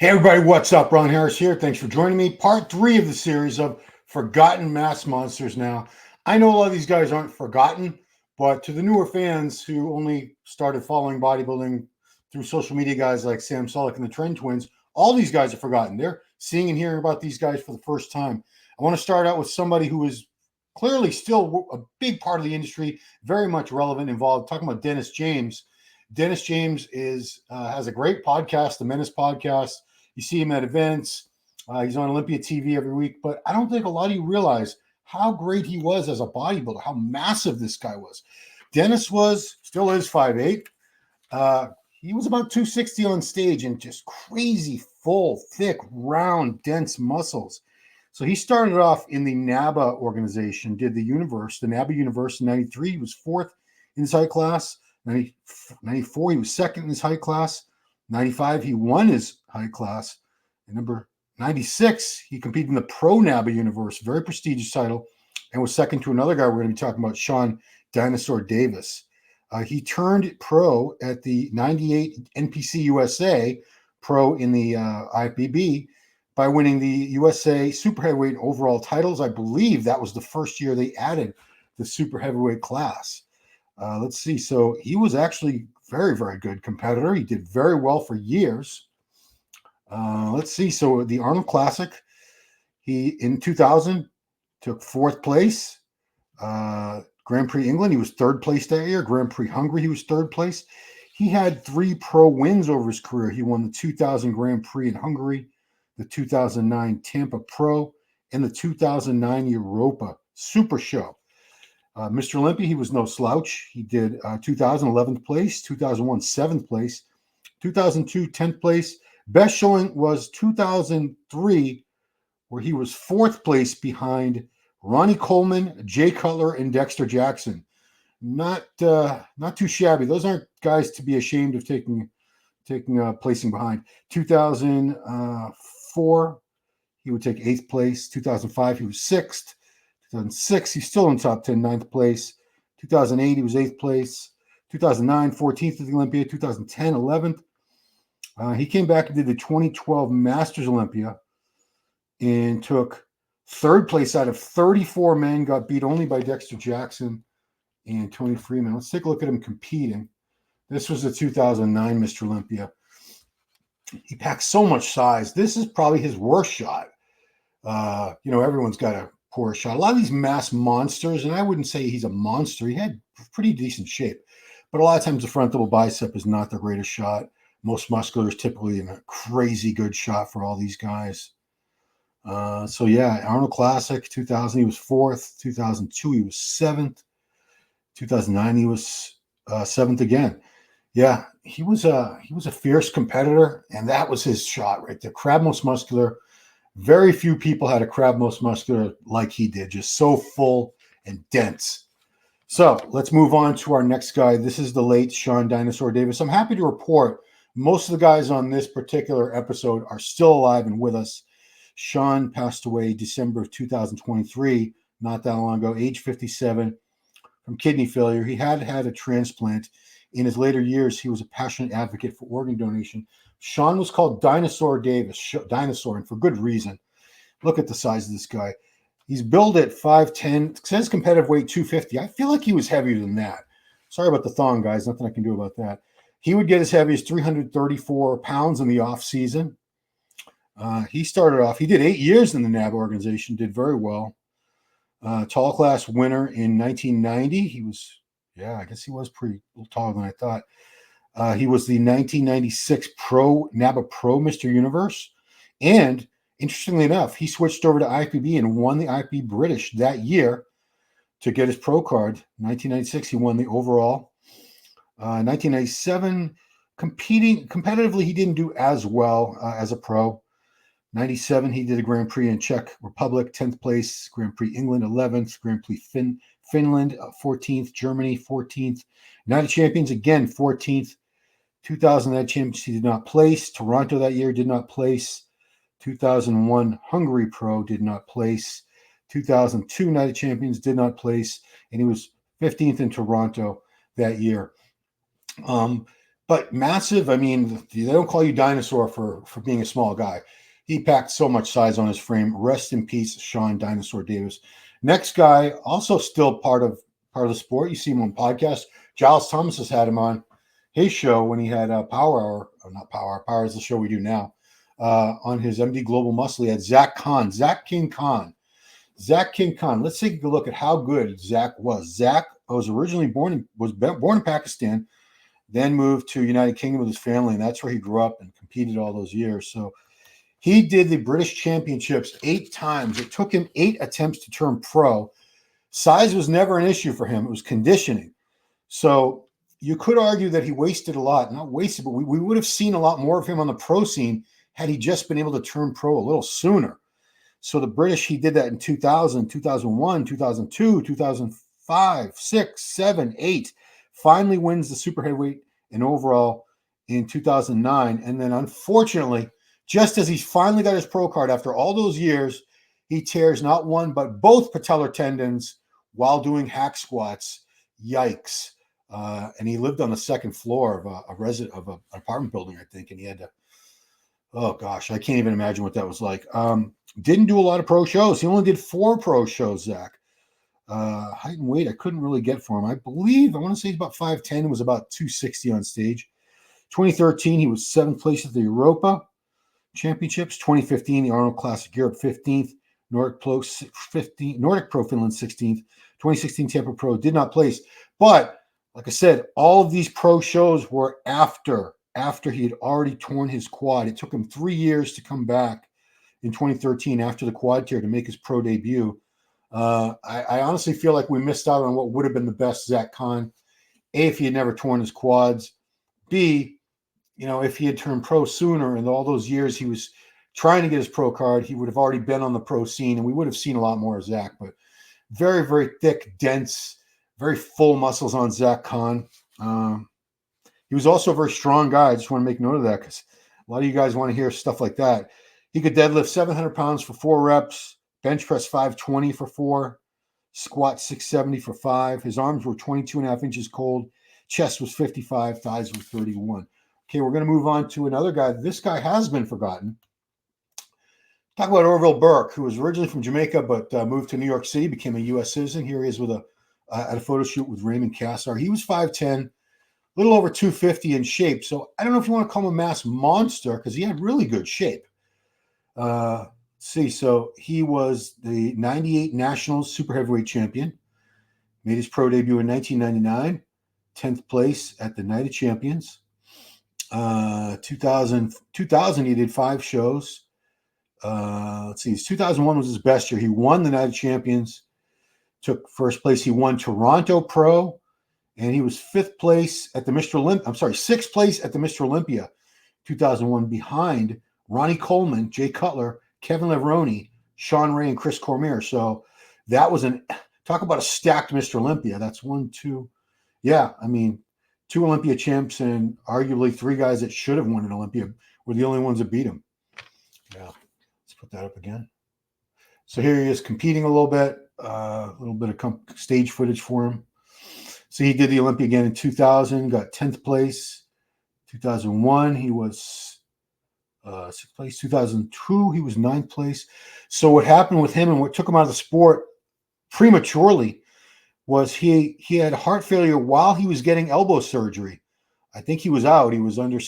Hey everybody, what's up? Ron Harris here. Thanks for joining me. Part 3 of the series of Forgotten Mass Monsters. Now, I know a lot of these guys aren't forgotten, but to the newer fans who only started following bodybuilding through social media, guys like Sam Sulek and the Trend Twins, all these guys are forgotten. They're seeing and hearing about these guys for the first time. I want to start out with somebody who is clearly still a big part of the industry, very much relevant, involved. Talking about Dennis James. Dennis James has a great podcast, the Menace Podcast. You see him at events. He's on Olympia TV every week. But I don't think a lot of you realize how great he was as a bodybuilder, how massive this guy was. Dennis still is 5'8". He was about 260 on stage and just crazy, full, thick, round, dense muscles. So he started off in the NABA organization, did the NABA Universe in 93. He was fourth in his height class. 94, he was second in his height class. 95, he won his height class. And number 96, he competed in the Pro NABA Universe, very prestigious title, and was second to another guy we're going to be talking about, Shaun Dinosaur Davis. He turned pro at the 98 NPC USA Pro in the IFBB by winning the USA Super Heavyweight overall titles. I believe that was the first year they added the Super Heavyweight class. Let's see. So he was actually very, very good competitor. He did very well for years. Let's see. So the Arnold Classic, he in 2000 took fourth place. Grand Prix England, he was third place that year. Grand Prix Hungary, he was third place. He had 3 pro wins over his career. He won the 2000 Grand Prix in Hungary, the 2009 Tampa Pro, and the 2009 Europa Super Show. Mr. Olympia, he was no slouch. He did 2000 11th place, 2001 7th place, 2002 10th place. Best showing was 2003, where he was 4th place behind Ronnie Coleman, Jay Cutler, and Dexter Jackson. Not too shabby. Those aren't guys to be ashamed of taking placing behind. 2004, he would take 8th place. 2005, he was 6th. 2006, he's still in top 10, 9th place. 2008, he was 8th place. 2009, 14th at the Olympia. 2010, 11th. He came back and did the 2012 Masters Olympia and took 3rd place out of 34 men, got beat only by Dexter Jackson and Tony Freeman. Let's take a look at him competing. This was the 2009 Mr. Olympia. He packed so much size. This is probably his worst shot. Everyone's got a poor shot. A lot of these mass monsters, and I wouldn't say he's a monster. He had pretty decent shape. But a lot of times the front double bicep is not the greatest shot. Most muscular is typically in a crazy good shot for all these guys. Arnold Classic, 2000, he was 4th. 2002, he was 7th. 2009, he was 7th again. Yeah, he was a fierce competitor, and that was his shot right there. Crab most muscular. Very few people had a crab most muscular like he did, just so full and dense. So let's move on to our next guy. This is the late Shaun Dinosaur Davis. I'm happy to report most of the guys on this particular episode are still alive and with us. Shaun passed away December of 2023, not that long ago, age 57, from kidney failure. He had a transplant. In his later years, he was a passionate advocate for organ donation. Shaun was called Dinosaur Davis, Dinosaur, and for good reason. Look at the size of this guy. He's billed at 5'10", it says competitive weight 250. I feel like he was heavier than that. Sorry about the thong, guys. Nothing I can do about that. He would get as heavy as 334 pounds in the off season. He started off, he did 8 years in the NAB organization, did very well. Tall class winner in 1990. He was, I guess he was pretty taller than I thought. He was the 1996 NABA Pro Mr. Universe. And interestingly enough, he switched over to IFBB and won the IFBB British that year to get his pro card. 1996, he won the overall. 1997, competing competitively, he didn't do as well as a pro. 97, he did a Grand Prix in Czech Republic, 10th place. Grand Prix England, 11th. Grand Prix Finland, 14th. Germany, 14th. United Champions, again, 14th. 2000 United Champions, he did not place. Toronto that year did not place. 2001 Hungary Pro did not place. 2002 United Champions did not place. And he was 15th in Toronto that year. but massive. I mean, they don't call you Dinosaur for being a small guy. He packed so much size on his frame. Rest in peace, Shaun Dinosaur Davis. Next guy, also still part of the sport. You see him on podcast. Giles Thomas has had him on his show when he had Power Hour, or not Power Hour. Power is the show we do now. On his MD Global Muscle, he had Zack King Khan. Zack King Khan. Let's take a look at how good Zack was. Zack was originally born in Pakistan, then moved to United Kingdom with his family, and that's where he grew up and competed all those years. So he did the British Championships 8 times. It took him 8 attempts to turn pro. Size was never an issue for him. It was conditioning. So you could argue that he wasted a lot. Not wasted, but we would have seen a lot more of him on the pro scene had he just been able to turn pro a little sooner. So the British, he did that in 2000, 2001, 2002, 2005, 6, 7, 8. Finally wins the super heavyweight and overall in 2009. And then unfortunately, just as he's finally got his pro card after all those years, he tears not one, but both patellar tendons while doing hack squats. Yikes. And he lived on the second floor of an apartment building, I think. And he had to, oh gosh, I can't even imagine what that was like. Didn't do a lot of pro shows. He only did 4 pro shows, Zack. Height and weight, I couldn't really get for him. I want to say he's about 5'10", and was about 260 on stage. 2013, he was 7th place at the Europa Championships. 2015, the Arnold Classic Europe 15th. Nordic Pro Finland 16th. 2016 Tampa Pro did not place. But like I said, all of these pro shows were after he had already torn his quad. It took him 3 years to come back in 2013 after the quad tear to make his pro debut. I honestly feel like we missed out on what would have been the best Zack Khan. A, if he had never torn his quads. B, if he had turned pro sooner and all those years he was trying to get his pro card, he would have already been on the pro scene and we would have seen a lot more of Zack. But very, very thick, dense, very full muscles on Zack Khan. He was also a very strong guy. I just want to make note of that because a lot of you guys want to hear stuff like that. He could deadlift 700 pounds for 4 reps, bench press 520 for 4, squat 670 for 5. His arms were 22.5 inches cold. Chest was 55, thighs were 31. Okay, we're going to move on to another guy. This guy has been forgotten. Talk about Orville Burke, who was originally from Jamaica but moved to New York City, became a U.S. citizen. Here he is with at a photo shoot with Raymond Cassar. He was 5'10", a little over 250 in shape. So I don't know if you want to call him a mass monster because he had really good shape. Let's see. So he was the 98 Nationals Super Heavyweight Champion. Made his pro debut in 1999. 10th place at the Night of Champions. 2000 he did 5 shows. Let's see. 2001 was his best year. He won the Night of Champions. Took first place. He won Toronto Pro. And he was 5th place at the Mr. Olympia. I'm sorry, 6th place at the Mr. Olympia 2001 behind Ronnie Coleman, Jay Cutler, Kevin Levrone, Shaun Ray, and Chris Cormier. So that was talk about a stacked Mr. Olympia. That's 1, 2. Yeah, I mean, 2 Olympia champs and arguably 3 guys that should have won an Olympia were the only ones that beat him. Yeah, let's put that up again. So here he is competing a little bit of stage footage for him. So he did the Olympia again in 2000, got 10th place. 2001, he was 6th place. 2002, he was 9th place. So what happened with him and what took him out of the sport prematurely was he had heart failure while he was getting elbow surgery. I think he was out. He was under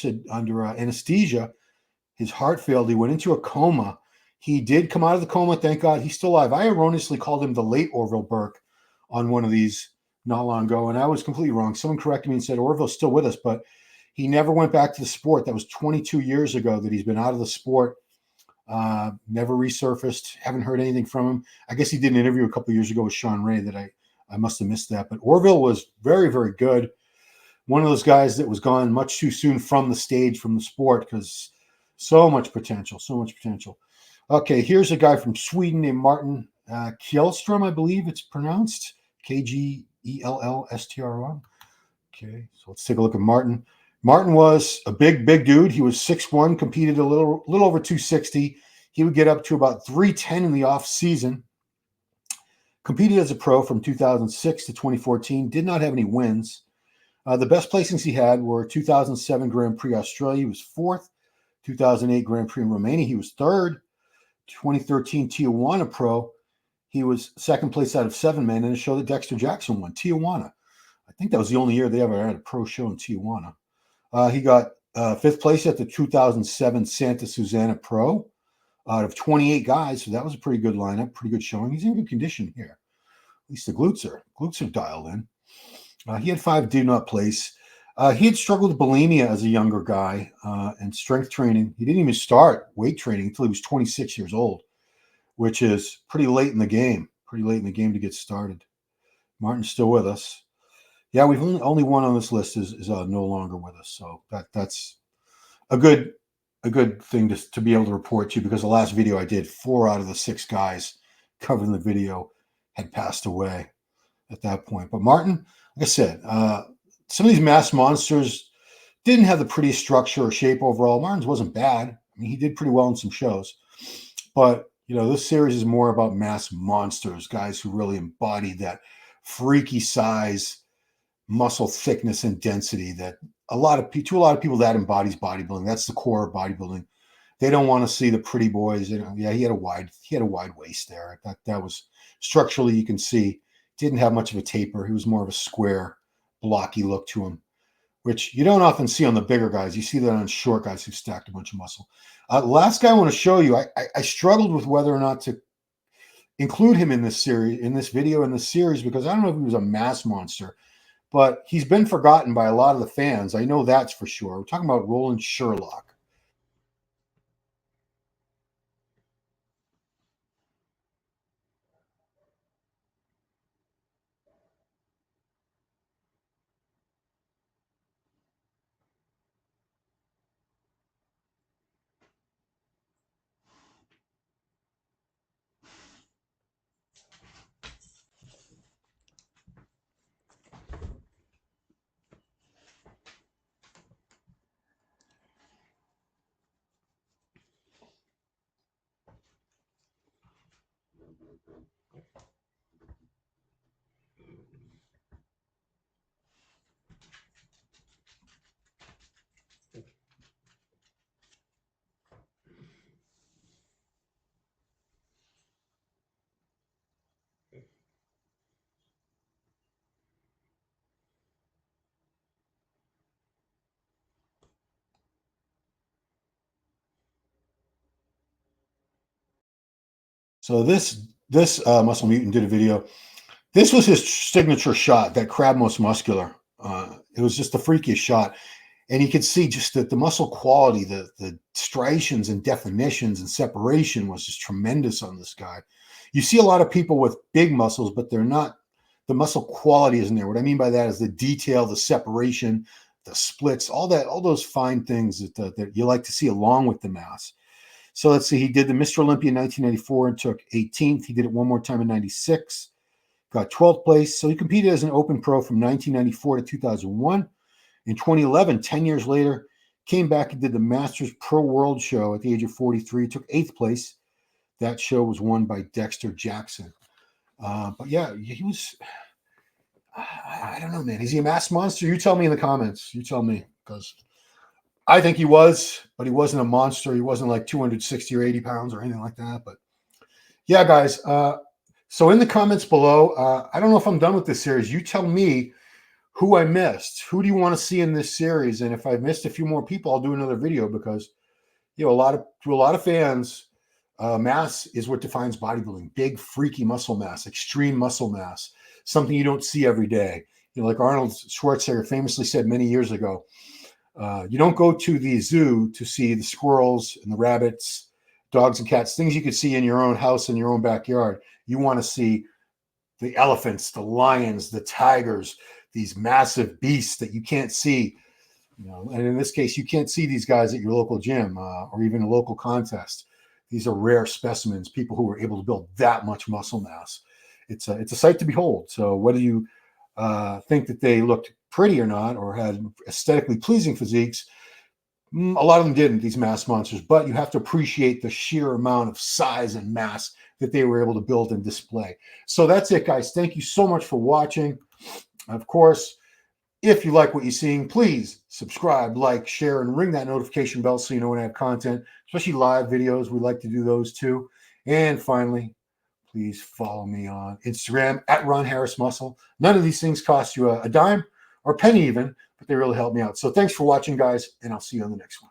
anesthesia. His heart failed. He went into a coma. He did come out of the coma. Thank God he's still alive. I erroneously called him the late Orville Burke on one of these not long ago, and I was completely wrong. Someone corrected me and said Orville's still with us, but he never went back to the sport. That was 22 years ago that he's been out of the sport. Never resurfaced. Haven't heard anything from him. I guess he did an interview a couple of years ago with Shaun Ray that I must have missed that. But Orville was very, very good. One of those guys that was gone much too soon from the stage, from the sport, because so much potential. Okay, here's a guy from Sweden named Martin Kjellstrom, I believe it's pronounced. Kjellstrom. Okay, so let's take a look at Martin. Martin was a big dude. He was 6'1", competed a little over 260. He would get up to about 310 in the off season. Competed as a pro from 2006 to 2014. Did not have any wins. The best placings he had were 2007 Grand Prix Australia, he was fourth. 2008 Grand Prix in Romania, he was third. 2013 Tijuana Pro, he was second place out of 7 men in a show that Dexter Jackson won, Tijuana. I think that was the only year they ever had a pro show in Tijuana. He got fifth place at the 2007 Santa Susana Pro out of 28 guys, so that was a pretty good lineup, pretty good showing. He's in good condition here. At least the glutes are dialed in. He had 5 do not place. He had struggled with bulimia as a younger guy and strength training. He didn't even start weight training until he was 26 years old, which is pretty late in the game. Pretty late in the game to get started. Martin's still with us. Yeah, we've only one on this list is no longer with us, so that's a good thing to be able to report to you, because the last video I did, 4 out of the 6 guys covered in the video had passed away at that point. But Martin, like I said, some of these mass monsters didn't have the prettiest structure or shape overall. Martin's wasn't bad. I mean, he did pretty well in some shows. But, you know, this series is more about mass monsters, guys who really embody that freaky size, muscle thickness, and density that to a lot of people that embodies bodybuilding. That's the core of bodybuilding. They don't want to see the pretty boys. You know, yeah, he had a wide waist there. That was structurally, you can see, didn't have much of a taper. He was more of a square, blocky look to him, which you don't often see on the bigger guys. You see that on short guys who stacked a bunch of muscle. Last guy I want to show you, I struggled with whether or not to include him in this series, in this video, in this series, because I don't know if he was a mass monster, but he's been forgotten by a lot of the fans. I know that's for sure. We're talking about Roland Cziurlok. So this Muscle Mutant did a video. This was his signature shot, that crab most muscular. It was just the freakiest shot. And you could see just that the muscle quality, the striations and definitions and separation was just tremendous on this guy. You see a lot of people with big muscles, but they're not, the muscle quality isn't there. What I mean by that is the detail, the separation, the splits, all those fine things that you like to see along with the mass. So let's see, he did the Mr. Olympia in 1994 and took 18th. He did it one more time in 96, got 12th place. So he competed as an open pro from 1994 to 2001. In 2011, 10 years later, came back and did the Masters Pro World Show at the age of 43, took 8th place. That show was won by Dexter Jackson. But yeah, he was, I don't know, man. Is he a mass monster? You tell me in the comments. You tell me, because I think he was, but he wasn't a monster. He wasn't like 260 or 80 pounds or anything like that. But yeah, guys. So in the comments below, I don't know if I'm done with this series. You tell me who I missed. Who do you want to see in this series? And if I've missed a few more people, I'll do another video, because, you know, to a lot of fans, mass is what defines bodybuilding. Big, freaky muscle mass, extreme muscle mass, something you don't see every day. You know, like Arnold Schwarzenegger famously said many years ago, you don't go to the zoo to see the squirrels and the rabbits, dogs and cats, things you could see in your own house, in your own backyard. You want to see the elephants, the lions, the tigers, these massive beasts that you can't see. You know, and in this case, you can't see these guys at your local gym or even a local contest. These are rare specimens, people who were able to build that much muscle mass. It's a sight to behold. So whether you think that they looked pretty or not, or had aesthetically pleasing physiques, a lot of them didn't, these mass monsters, but you have to appreciate the sheer amount of size and mass that they were able to build and display. So that's it, guys. Thank you so much for watching. Of course, If you like what you're seeing, please subscribe, like, share, and ring that notification bell so you know when I have content, especially live videos. We like to do those too. And finally, please follow me on Instagram at Ron Harris Muscle. None of these things cost you a dime or a penny even, but they really help me out. So thanks for watching, guys, and I'll see you on the next one.